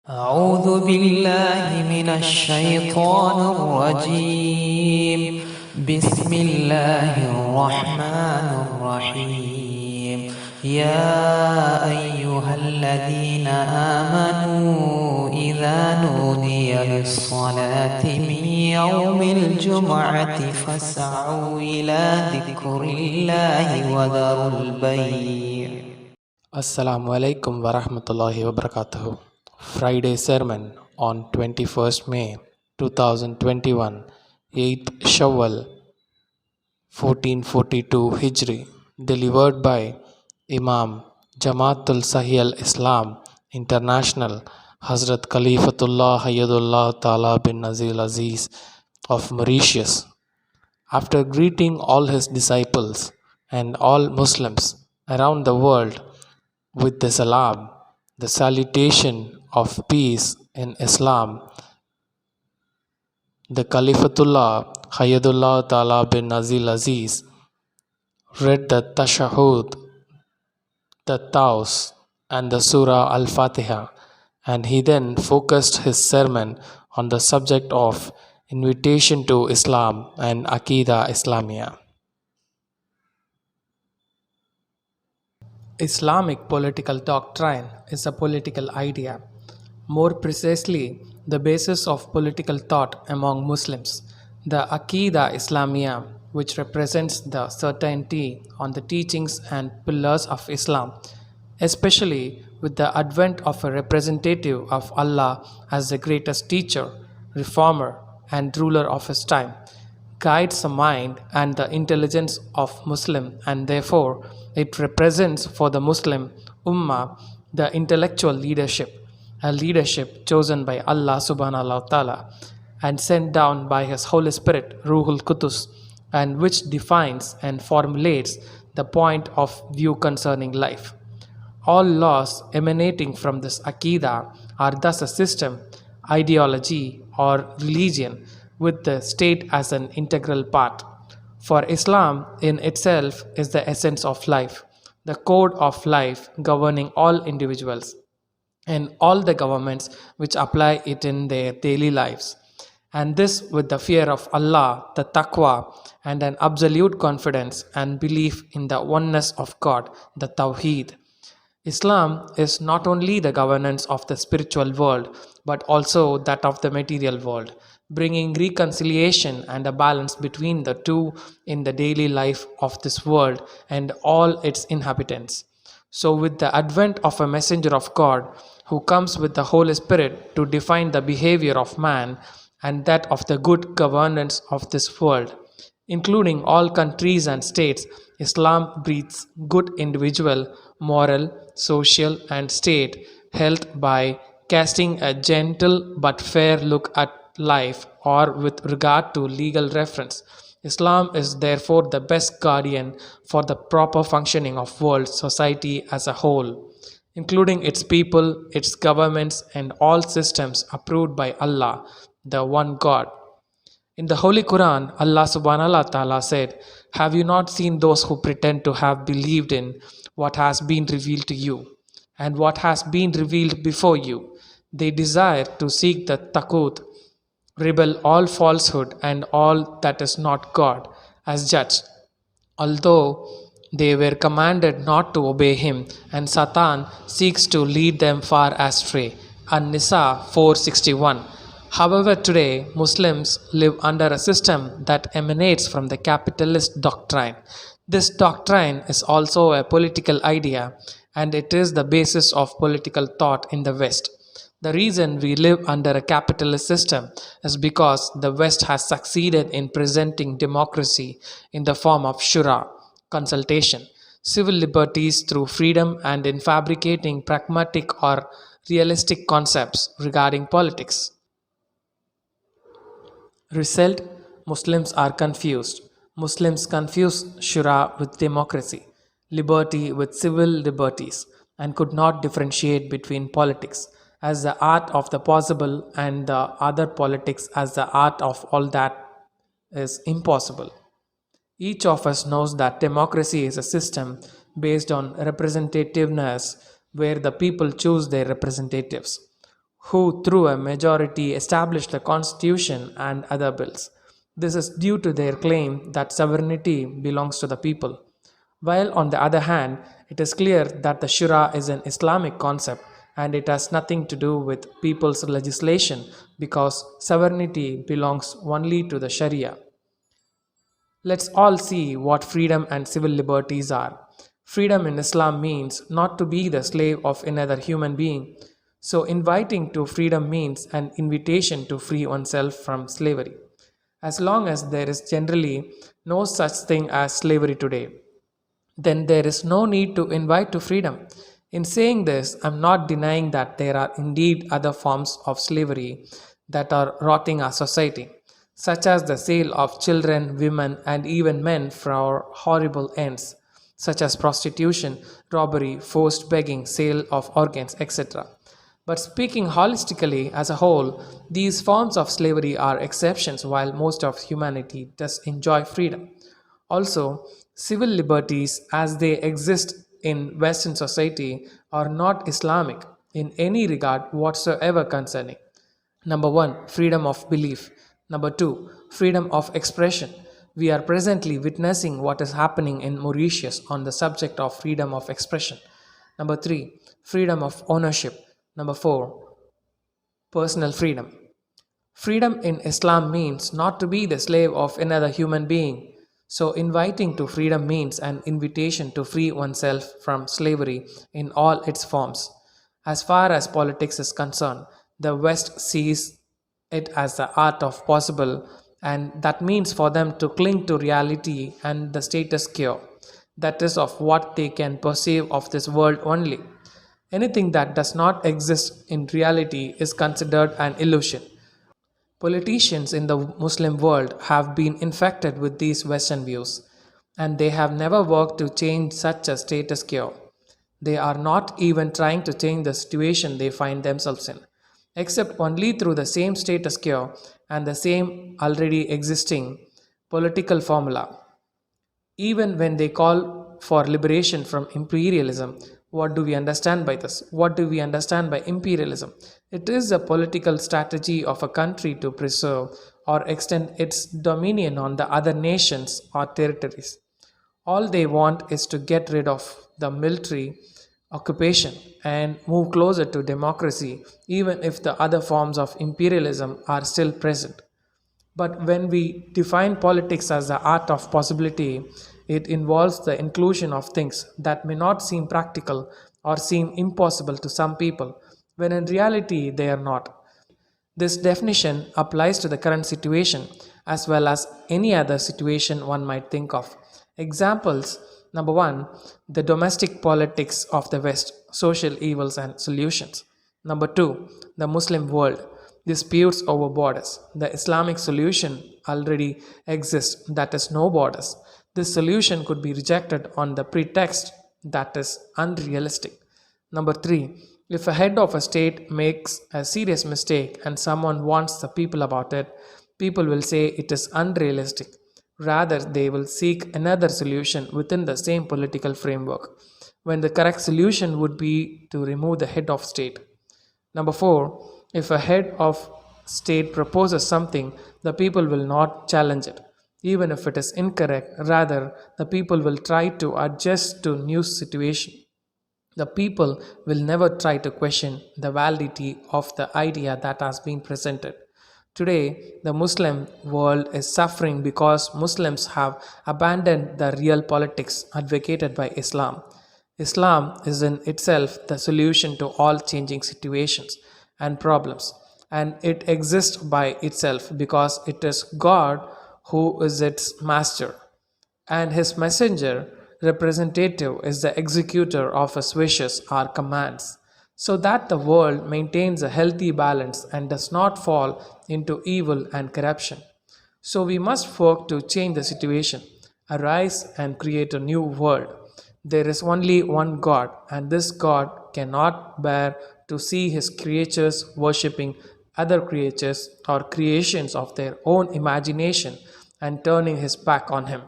أعوذ بالله من الشيطان الرجيم. بسم الله الرحمن الرحيم. يا أيها الذين آمنوا إذا نودي للصلاة من يوم الجمعة فاسعوا إلى ذكر الله وذروا البيع. Assalamu alaikum wa rahmatullahi wa barakatuhu. Friday sermon on 21st May 2021, 8th Shawwal 1442 Hijri, delivered by Imam Jamaatul Sahih al-Islam International Hazrat Khalifatullah Hayyadullah Ta'ala bin Nazil Aziz of Mauritius. After greeting all his disciples and all Muslims around the world with the salam, the salutation of peace in Islam, the Khalifatullah Hayyadullah Ta'ala bin Nazil Aziz read the Tashahhud, the Taus, and the Surah Al-Fatiha, and he then focused his sermon on the subject of invitation to Islam and Aqidah Islamiyah. Islamic political doctrine is a political idea, more precisely, the basis of political thought among Muslims. The Aqidah Islamiyah, which represents the certainty on the teachings and pillars of Islam, especially with the advent of a representative of Allah as the greatest teacher, reformer, and ruler of his time, guides the mind and the intelligence of Muslim, and therefore it represents for the Muslim Ummah the intellectual leadership, a leadership chosen by Allah subhanahu wa ta'ala and sent down by His Holy Spirit Ruhul Qudus, and which defines and formulates the point of view concerning life. All laws emanating from this Aqidah are thus a system, ideology, or religion with the state as an integral part. For Islam in itself is the essence of life, the code of life governing all individuals and all the governments which apply it in their daily lives. And this with the fear of Allah, the taqwa, and an absolute confidence and belief in the oneness of God, the Tawheed. Islam is not only the governance of the spiritual world but also that of the material world, bringing reconciliation and a balance between the two in the daily life of this world and all its inhabitants. So, with the advent of a messenger of God who comes with the Holy Spirit to define the behavior of man and that of the good governance of this world, including all countries and states, Islam breeds good individual, moral, social, and state health by casting a gentle but fair look at life or with regard to legal reference. Islam is therefore the best guardian for the proper functioning of world society as a whole, including its people, its governments, and all systems approved by Allah, the one God. In the Holy Quran, Allah subhanahu wa ta'ala said, "Have you not seen those who pretend to have believed in what has been revealed to you and what has been revealed before you? They desire to seek the Taqut, rebel all falsehood and all that is not God as judge, although they were commanded not to obey him, and Satan seeks to lead them far astray." An-Nisa 461. However, today Muslims live under a system that emanates from the capitalist doctrine. This doctrine is also a political idea, and it is the basis of political thought in the West. The reason we live under a capitalist system is because the West has succeeded in presenting democracy in the form of shura, consultation, civil liberties through freedom, and in fabricating pragmatic or realistic concepts regarding politics. Result, Muslims are confused. Muslims confuse shura with democracy, liberty with civil liberties, and could not differentiate between politics as the art of the possible and the other politics as the art of all that is impossible. Each of us knows that democracy is a system based on representativeness where the people choose their representatives, who through a majority established the constitution and other bills. This is due to their claim that sovereignty belongs to the people. While on the other hand, it is clear that the Shura is an Islamic concept and it has nothing to do with people's legislation because sovereignty belongs only to the Sharia. Let's all see what freedom and civil liberties are. Freedom in Islam means not to be the slave of another human being. So, inviting to freedom means an invitation to free oneself from slavery. As long as there is generally no such thing as slavery today, then there is no need to invite to freedom. In saying this, I'm not denying that there are indeed other forms of slavery that are rotting our society, such as the sale of children, women, and even men for horrible ends, such as prostitution, robbery, forced begging, sale of organs, etc. But speaking holistically as a whole, these forms of slavery are exceptions while most of humanity does enjoy freedom. Also, civil liberties as they exist in Western society are not Islamic in any regard whatsoever concerning. Number one, freedom of belief. Number two, freedom of expression. We are presently witnessing what is happening in Mauritius on the subject of freedom of expression. Number three, freedom of ownership. Number four, personal freedom. Freedom in Islam means not to be the slave of another human being. So, inviting to freedom means an invitation to free oneself from slavery in all its forms. As far as politics is concerned, the West sees it as the art of possible, and that means for them to cling to reality and the status quo, that is, of what they can perceive of this world only. Anything that does not exist in reality is considered an illusion. Politicians in the Muslim world have been infected with these Western views, and they have never worked to change such a status quo. They are not even trying to change the situation they find themselves in, except only through the same status quo and the same already existing political formula. Even when they call for liberation from imperialism, what do we understand by this? What do we understand by imperialism? It is a political strategy of a country to preserve or extend its dominion on the other nations or territories. All they want is to get rid of the military occupation and move closer to democracy, even if the other forms of imperialism are still present. But when we define politics as the art of possibility, it involves the inclusion of things that may not seem practical or seem impossible to some people, when in reality they are not. This definition applies to the current situation as well as any other situation one might think of. Examples: number one, the domestic politics of the West, social evils and solutions. Number two, the Muslim world, disputes over borders. The Islamic solution already exists, that is, no borders. This solution could be rejected on the pretext that is unrealistic. Number three, if a head of a state makes a serious mistake and someone warns the people about it, people will say it is unrealistic. Rather, they will seek another solution within the same political framework, when the correct solution would be to remove the head of state. Number four, if a head of state proposes something, the people will not challenge it, even if it is incorrect. Rather, the people will try to adjust to new situation. The people will never try to question the validity of the idea that has been presented. Today, the Muslim world is suffering because Muslims have abandoned the real politics advocated by Islam. Islam is in itself the solution to all changing situations and problems, and it exists by itself because it is God who is its master, and his messenger representative is the executor of his wishes or commands, so that the world maintains a healthy balance and does not fall into evil and corruption. So we must work to change the situation, arise and create a new world. There is only one God, and this God cannot bear to see his creatures worshipping other creatures or creations of their own imagination and turning his back on him.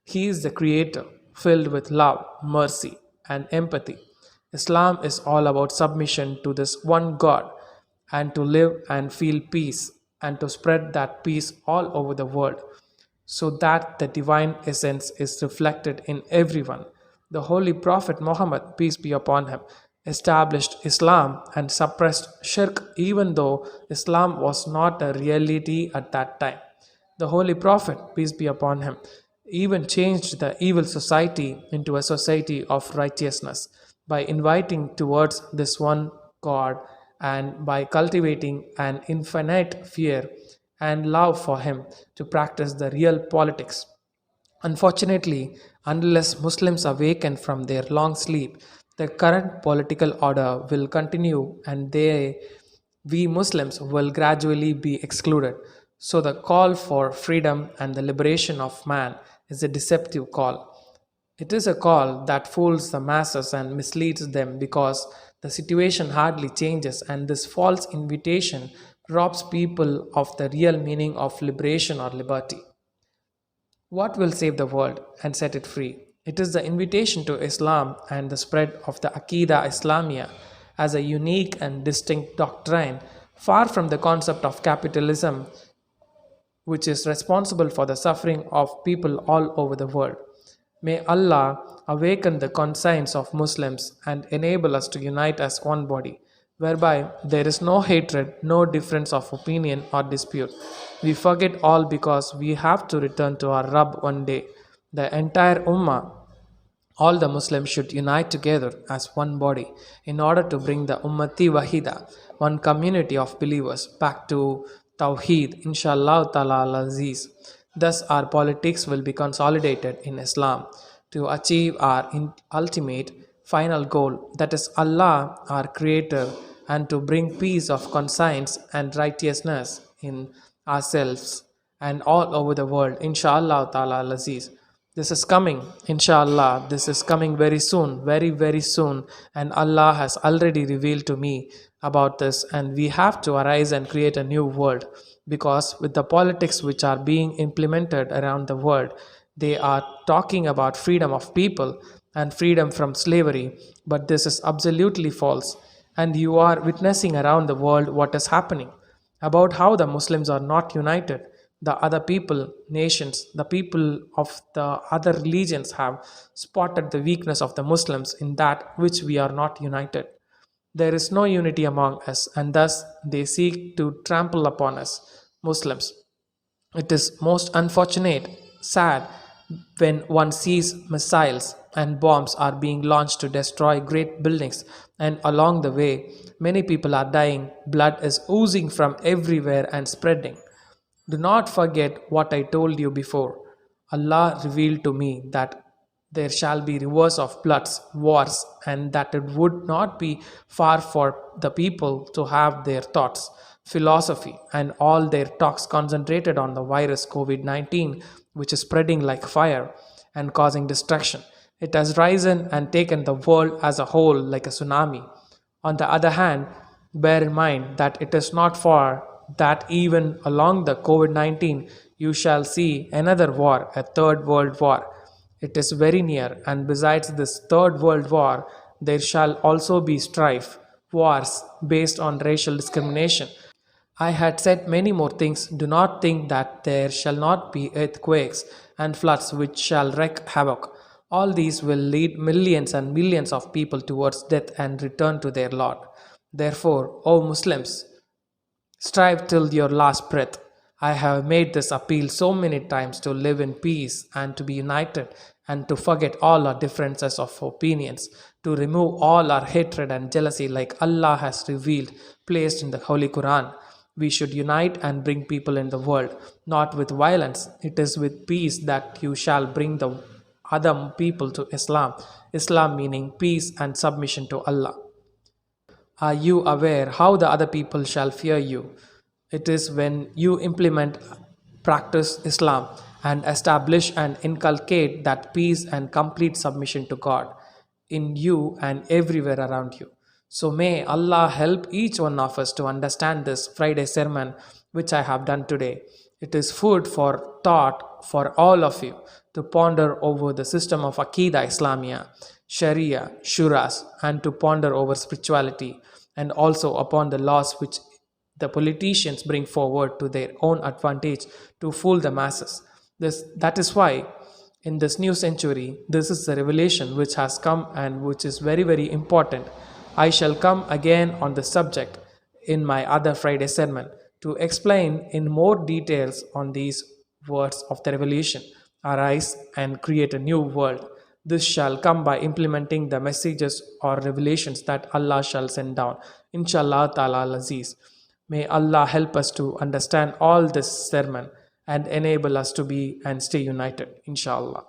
He is the creator, filled with love, mercy, and empathy. Islam is all about submission to this one God, and to live and feel peace and to spread that peace all over the world so that the divine essence is reflected in everyone. The Holy Prophet Muhammad, peace be upon him, established Islam and suppressed shirk even though Islam was not a reality at that time. The Holy Prophet, peace be upon him, even changed the evil society into a society of righteousness by inviting towards this one God and by cultivating an infinite fear and love for Him to practice the real politics. Unfortunately, unless Muslims awaken from their long sleep, the current political order will continue and we Muslims will gradually be excluded. So, the call for freedom and the liberation of man is a deceptive call. It is a call that fools the masses and misleads them because the situation hardly changes, and this false invitation robs people of the real meaning of liberation or liberty. What will save the world and set it free? It is the invitation to Islam and the spread of the Aqidah Islamia as a unique and distinct doctrine, far from the concept of capitalism, which is responsible for the suffering of people all over the world. May Allah awaken the conscience of Muslims and enable us to unite as one body, whereby there is no hatred, no difference of opinion or dispute. We forget all because we have to return to our Rabb one day. The entire Ummah, all the Muslims should unite together as one body in order to bring the Ummati Wahida, one community of believers, back to Tawheed, inshallah ta'ala al-Aziz. Thus, our politics will be consolidated in Islam to achieve our ultimate final goal, that is Allah, our Creator, and to bring peace of conscience and righteousness in ourselves and all over the world, inshallah ta'ala al-Aziz. This is coming, inshallah. This is coming very soon, very, very soon. And Allah has already revealed to me about this. And we have to arise and create a new world. Because with the politics which are being implemented around the world, they are talking about freedom of people and freedom from slavery. But this is absolutely false. And you are witnessing around the world what is happening about how the Muslims are not united. The other people, nations, the people of the other religions have spotted the weakness of the Muslims in that which we are not united. There is no unity among us, and thus they seek to trample upon us, Muslims. It is most unfortunate, sad, when one sees missiles and bombs are being launched to destroy great buildings, and along the way, many people are dying, blood is oozing from everywhere and spreading. Do not forget what I told you before. Allah revealed to me that there shall be rivers of bloods, wars, and that it would not be far for the people to have their thoughts, philosophy, and all their talks concentrated on the virus COVID 19, which is spreading like fire and causing destruction. It has risen and taken the world as a whole like a tsunami. On the other hand, bear in mind that it is not far that even along the COVID 19, you shall see another war, a third world war. It is very near, and besides this third world war, there shall also be strife, wars based on racial discrimination. I had said many more things. Do not think that there shall not be earthquakes and floods which shall wreak havoc. All these will lead millions and millions of people towards death and return to their Lord. Therefore, O Muslims, strive till your last breath. I have made this appeal so many times to live in peace and to be united and to forget all our differences of opinions, to remove all our hatred and jealousy like Allah has revealed, placed in the Holy Quran. We should unite and bring people in the world, not with violence. It is with peace that you shall bring the other people to Islam. Islam meaning peace and submission to Allah. Are you aware how the other people shall fear you? It is when you implement, practice Islam and establish and inculcate that peace and complete submission to God in you and everywhere around you. So may Allah help each one of us to understand this Friday sermon which I have done today. It is food for thought for all of you to ponder over the system of Aqidah Islamia, Sharia, Shuras, and to ponder over spirituality and also upon the laws which the politicians bring forward to their own advantage to fool the masses. That is why in this new century, this is the revelation which has come and which is very, very important. I shall come again on the subject in my other Friday sermon to explain in more details on these words of the revelation: arise and create a new world. This shall come by implementing the messages or revelations that Allah shall send down. Inshallah ta'ala al-Aziz. May Allah help us to understand all this sermon and enable us to be and stay united. Inshallah.